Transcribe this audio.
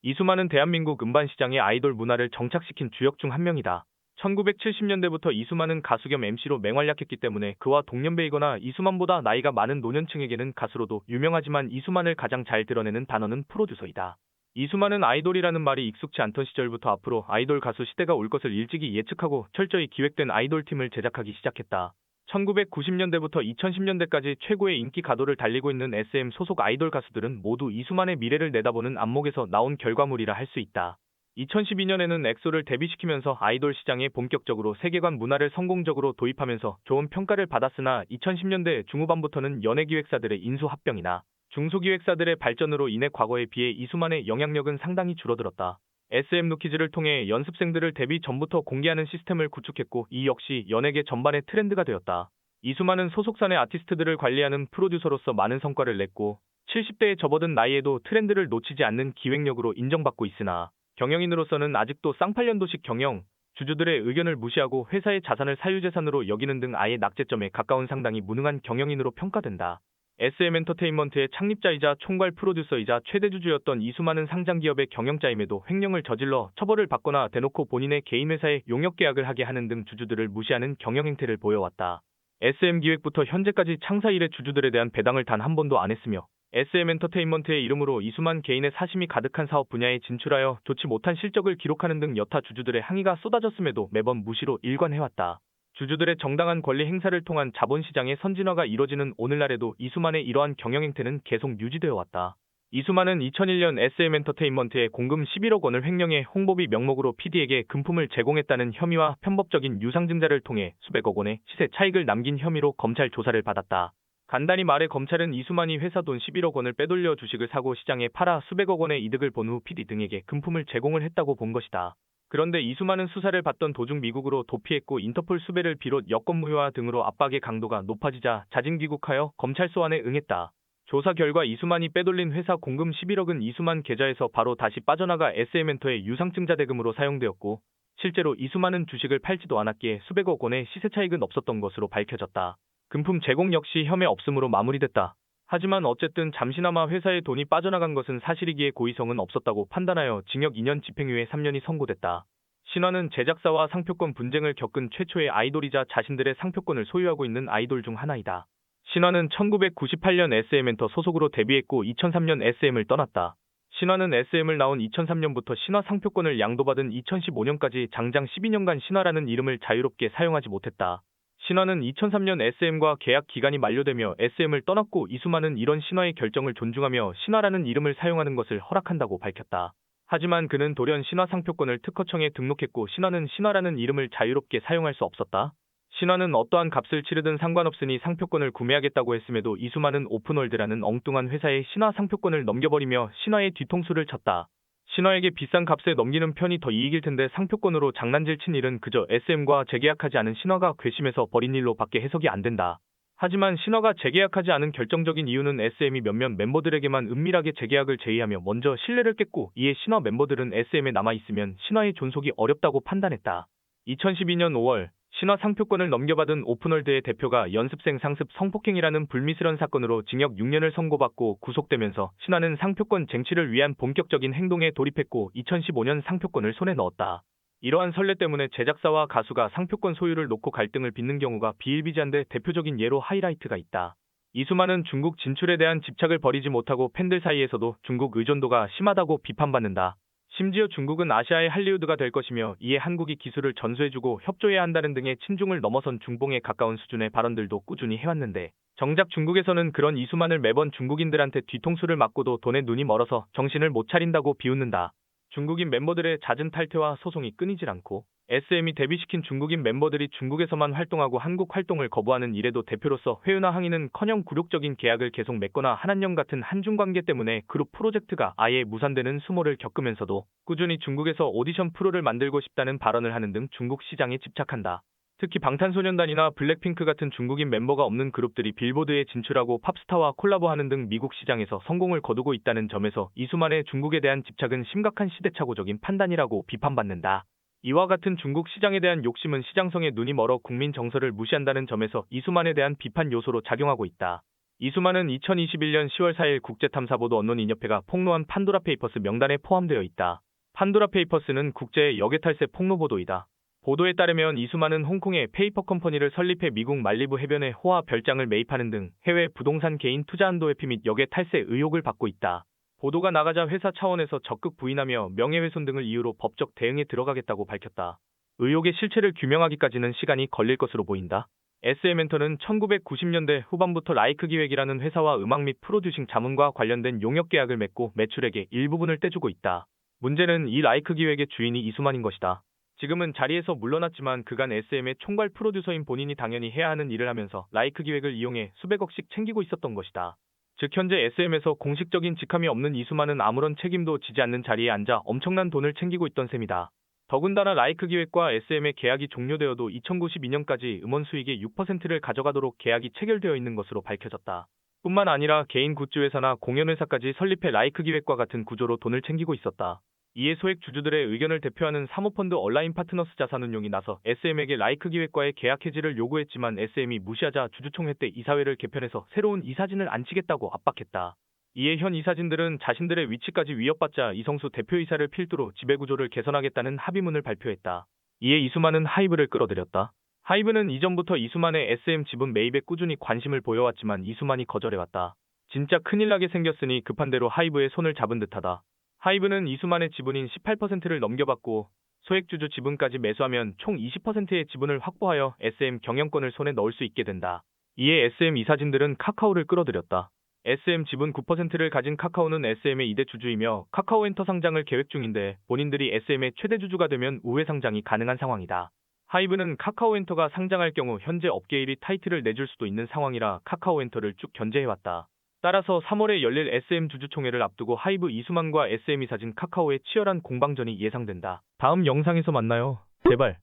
이수만은 대한민국 음반 시장에 아이돌 문화를 정착시킨 주역 중 한 명이다. 1970년대부터 이수만은 가수 겸 MC로 맹활약했기 때문에 그와 동년배이거나 이수만보다 나이가 많은 노년층에게는 가수로도 유명하지만 이수만을 가장 잘 드러내는 단어는 프로듀서이다. 이수만은 아이돌이라는 말이 익숙치 않던 시절부터 앞으로 아이돌 가수 시대가 올 것을 일찍이 예측하고 철저히 기획된 아이돌 팀을 제작하기 시작했다. 1990년대부터 2010년대까지 최고의 인기 가도를 달리고 있는 SM 소속 아이돌 가수들은 모두 이수만의 미래를 내다보는 안목에서 나온 결과물이라 할 수 있다. 2012년에는 엑소를 데뷔시키면서 아이돌 시장에 본격적으로 세계관 문화를 성공적으로 도입하면서 좋은 평가를 받았으나 2010년대 중후반부터는 연예기획사들의 인수합병이나 중소기획사들의 발전으로 인해 과거에 비해 이수만의 영향력은 상당히 줄어들었다. SM 루키즈를 통해 연습생들을 데뷔 전부터 공개하는 시스템을 구축했고 이 역시 연예계 전반의 트렌드가 되었다. 이수만은 소속사 내 아티스트들을 관리하는 프로듀서로서 많은 성과를 냈고 70대에 접어든 나이에도 트렌드를 놓치지 않는 기획력으로 인정받고 있으나 경영인으로서는 아직도 쌍팔년도식 경영, 주주들의 의견을 무시하고 회사의 자산을 사유재산으로 여기는 등 아예 낙제점에 가까운 상당히 무능한 경영인으로 평가된다. SM엔터테인먼트의 창립자이자 총괄 프로듀서이자 최대 주주였던 이수만은 상장기업의 경영자임에도 횡령을 저질러 처벌을 받거나 대놓고 본인의 개인 회사에 용역 계약을 하게 하는 등 주주들을 무시하는 경영 행태를 보여왔다. SM기획부터 현재까지 창사 이래 주주들에 대한 배당을 단 한 번도 안 했으며 SM엔터테인먼트의 이름으로 이수만 개인의 사심이 가득한 사업 분야에 진출하여 좋지 못한 실적을 기록하는 등 여타 주주들의 항의가 쏟아졌음에도 매번 무시로 일관해왔다. 주주들의 정당한 권리 행사를 통한 자본시장의 선진화가 이뤄지는 오늘날에도 이수만의 이러한 경영행태는 계속 유지되어 왔다. 이수만은 2001년 SM엔터테인먼트에 공금 11억 원을 횡령해 홍보비 명목으로 PD에게 금품을 제공했다는 혐의와 편법적인 유상증자를 통해 수백억 원의 시세 차익을 남긴 혐의로 검찰 조사를 받았다. 간단히 말해 검찰은 이수만이 회사 돈 11억 원을 빼돌려 주식을 사고 시장에 팔아 수백억 원의 이득을 본 후 PD 등에게 금품을 제공을 했다고 본 것이다. 그런데 이수만은 수사를 받던 도중 미국으로 도피했고 인터폴 수배를 비롯 여권 무효화 등으로 압박의 강도가 높아지자 자진 귀국하여 검찰 소환에 응했다. 조사 결과 이수만이 빼돌린 회사 공금 11억은 이수만 계좌에서 바로 다시 빠져나가 SM엔터의 유상증자 대금으로 사용되었고 실제로 이수만은 주식을 팔지도 않았기에 수백억 원의 시세 차익은 없었던 것으로 밝혀졌다. 금품 제공 역시 혐의 없음으로 마무리됐다. 하지만 어쨌든 잠시나마 회사에 돈이 빠져나간 것은 사실이기에 고의성은 없었다고 판단하여 징역 2년 집행유예 3년이 선고됐다. 신화는 제작사와 상표권 분쟁을 겪은 최초의 아이돌이자 자신들의 상표권을 소유하고 있는 아이돌 중 하나이다. 신화는 1998년 SM엔터 소속으로 데뷔했고 2003년 SM을 떠났다. 신화는 SM을 나온 2003년부터 신화 상표권을 양도받은 2015년까지 장장 12년간 신화라는 이름을 자유롭게 사용하지 못했다. 신화는 2003년 SM과 계약 기간이 만료되며 SM을 떠났고 이수만은 이런 신화의 결정을 존중하며 신화라는 이름을 사용하는 것을 허락한다고 밝혔다. 하지만 그는 돌연 신화 상표권을 특허청에 등록했고 신화는 신화라는 이름을 자유롭게 사용할 수 없었다. 신화는 어떠한 값을 치르든 상관없으니 상표권을 구매하겠다고 했음에도 이수만은 오픈월드라는 엉뚱한 회사에 신화 상표권을 넘겨버리며 신화의 뒤통수를 쳤다. 신화에게 비싼 값에 넘기는 편이 더 이익일 텐데 상표권으로 장난질 친 일은 그저 SM과 재계약하지 않은 신화가 괘씸해서 벌인 일로 밖에 해석이 안 된다. 하지만 신화가 재계약하지 않은 결정적인 이유는 SM이 몇몇 멤버들에게만 은밀하게 재계약을 제의하며 먼저 신뢰를 깼고 이에 신화 멤버들은 SM에 남아있으면 신화의 존속이 어렵다고 판단했다. 2012년 5월 신화 상표권을 넘겨받은 오픈월드의 대표가 연습생 상습 성폭행이라는 불미스러운 사건으로 징역 6년을 선고받고 구속되면서 신화는 상표권 쟁취를 위한 본격적인 행동에 돌입했고 2015년 상표권을 손에 넣었다. 이러한 선례 때문에 제작사와 가수가 상표권 소유를 놓고 갈등을 빚는 경우가 비일비재한데 대표적인 예로 하이라이트가 있다. 이수만은 중국 진출에 대한 집착을 버리지 못하고 팬들 사이에서도 중국 의존도가 심하다고 비판받는다. 심지어 중국은 아시아의 할리우드가 될 것이며 이에 한국이 기술을 전수해주고 협조해야 한다는 등의 친중을 넘어선 중봉에 가까운 수준의 발언들도 꾸준히 해왔는데 정작 중국에서는 그런 이수만을 매번 중국인들한테 뒤통수를 맞고도 돈에 눈이 멀어서 정신을 못 차린다고 비웃는다. 중국인 멤버들의 잦은 탈퇴와 소송이 끊이질 않고 SM이 데뷔시킨 중국인 멤버들이 중국에서만 활동하고 한국 활동을 거부하는 이래도 대표로서 회유나 항의는커녕 굴욕적인 계약을 계속 맺거나 한한령 같은 한중 관계 때문에 그룹 프로젝트가 아예 무산되는 수모를 겪으면서도 꾸준히 중국에서 오디션 프로를 만들고 싶다는 발언을 하는 등 중국 시장에 집착한다. 특히 방탄소년단이나 블랙핑크 같은 중국인 멤버가 없는 그룹들이 빌보드에 진출하고 팝스타와 콜라보하는 등 미국 시장에서 성공을 거두고 있다는 점에서 이수만의 중국에 대한 집착은 심각한 시대착오적인 판단이라고 비판받는다. 이와 같은 중국 시장에 대한 욕심은 시장성에 눈이 멀어 국민 정서를 무시한다는 점에서 이수만에 대한 비판 요소로 작용하고 있다. 이수만은 2021년 10월 4일 국제탐사보도 언론인협회가 폭로한 판도라 페이퍼스 명단에 포함되어 있다. 판도라 페이퍼스는 국제 역외탈세 폭로 보도이다. 보도에 따르면 이수만은 홍콩에 페이퍼 컴퍼니를 설립해 미국 말리부 해변에 호화 별장을 매입하는 등 해외 부동산 개인 투자 한도 회피 및 역외탈세 의혹을 받고 있다. 보도가 나가자 회사 차원에서 적극 부인하며 명예훼손 등을 이유로 법적 대응에 들어가겠다고 밝혔다. 의혹의 실체를 규명하기까지는 시간이 걸릴 것으로 보인다. SM엔터는 1990년대 후반부터 라이크 기획이라는 회사와 음악 및 프로듀싱 자문과 관련된 용역 계약을 맺고 매출액의 일부분을 떼주고 있다. 문제는 이 라이크 기획의 주인이 이수만인 것이다. 지금은 자리에서 물러났지만 그간 SM의 총괄 프로듀서인 본인이 당연히 해야 하는 일을 하면서 라이크 기획을 이용해 수백억씩 챙기고 있었던 것이다. 즉 현재 SM에서 공식적인 직함이 없는 이수만은 아무런 책임도 지지 않는 자리에 앉아 엄청난 돈을 챙기고 있던 셈이다. 더군다나 라이크 기획과 SM의 계약이 종료되어도 2092년까지 음원 수익의 6%를 가져가도록 계약이 체결되어 있는 것으로 밝혀졌다. 뿐만 아니라 개인 굿즈 회사나 공연 회사까지 설립해 라이크 기획과 같은 구조로 돈을 챙기고 있었다. 이에 소액 주주들의 의견을 대표하는 사모펀드 얼라인 파트너스 자산운용이 나서 SM에게 라이크 기획과의 계약 해지를 요구했지만 SM이 무시하자 주주총회 때 이사회를 개편해서 새로운 이사진을 앉히겠다고 압박했다. 이에 현 이사진들은 자신들의 위치까지 위협받자 이성수 대표이사를 필두로 지배구조를 개선하겠다는 합의문을 발표했다. 이에 이수만은 하이브를 끌어들였다. 하이브는 이전부터 이수만의 SM 지분 매입에 꾸준히 관심을 보여왔지만 이수만이 거절해왔다. 진짜 큰일 나게 생겼으니 급한 대로 하이브의 손을 잡은 듯하다. 하이브는 이수만의 지분인 18%를 넘겨받고 소액주주 지분까지 매수하면 총 20%의 지분을 확보하여 SM 경영권을 손에 넣을 수 있게 된다. 이에 SM 이사진들은 카카오를 끌어들였다. SM 지분 9%를 가진 카카오는 SM의 2대 주주이며 카카오엔터 상장을 계획 중인데 본인들이 SM의 최대 주주가 되면 우회 상장이 가능한 상황이다. 하이브는 카카오엔터가 상장할 경우 현재 업계 1위 타이틀을 내줄 수도 있는 상황이라 카카오엔터를 쭉 견제해왔다. 따라서 3월에 열릴 SM 주주총회를 앞두고 하이브 이수만과 SM 이사진 카카오의 치열한 공방전이 예상된다. 다음 영상에서 만나요. 제발.